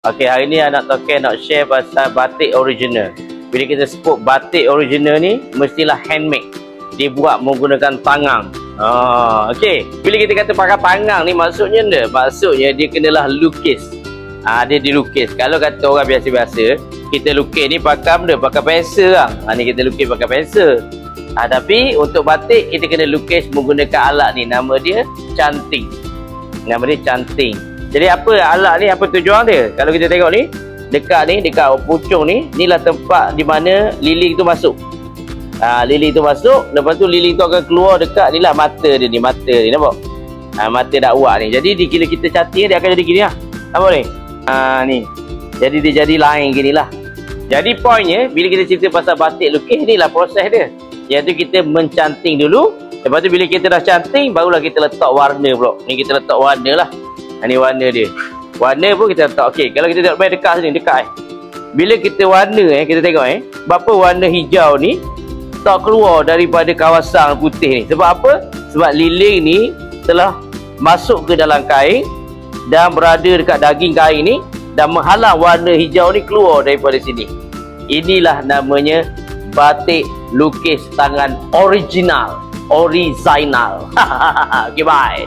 Okey, hari ni nak share pasal batik original. Bila kita sebut batik original ni, mestilah handmade. Dibuat menggunakan tangan. Okey. Bila kita kata pakai tangan ni, maksudnya dia kenalah lukis. Dia dilukis. Kalau kata orang biasa-biasa, kita lukis ni pakai benda, pakai pensel lah. Ni kita lukis pakai pensel. Tapi untuk batik, kita kena lukis menggunakan alat ni. Nama dia canting. Nama dia canting. Jadi apa alat ni, apa tujuan dia? Kalau kita tengok ni, dekat pucung ni, inilah tempat di mana lilin tu masuk. Lilin tu masuk, lepas tu lilin tu akan keluar dekat ni lah mata dia ni, nampak? Mata dakwah ni. Jadi bila kita canting dia akan jadi gini lah. Nampak ni? Ni. Jadi dia jadi lain gini lah. Jadi poinnya, bila kita cerita pasal batik lukis, inilah proses dia. Iaitu kita mencanting dulu. Lepas tu bila kita dah canting, barulah kita letak warna pula. Ni kita letak warna lah. Ni warna dia. Warna pun kita letak. Okey, kalau kita tengok dekat sini, dekat bila kita warna kita tengok berapa warna hijau ni tak keluar daripada kawasan putih ni. Sebab apa? Sebab lilin ni telah masuk ke dalam kain dan berada dekat daging kain ni dan menghalang warna hijau ni keluar daripada sini. Inilah namanya batik lukis tangan original. Okey, bye.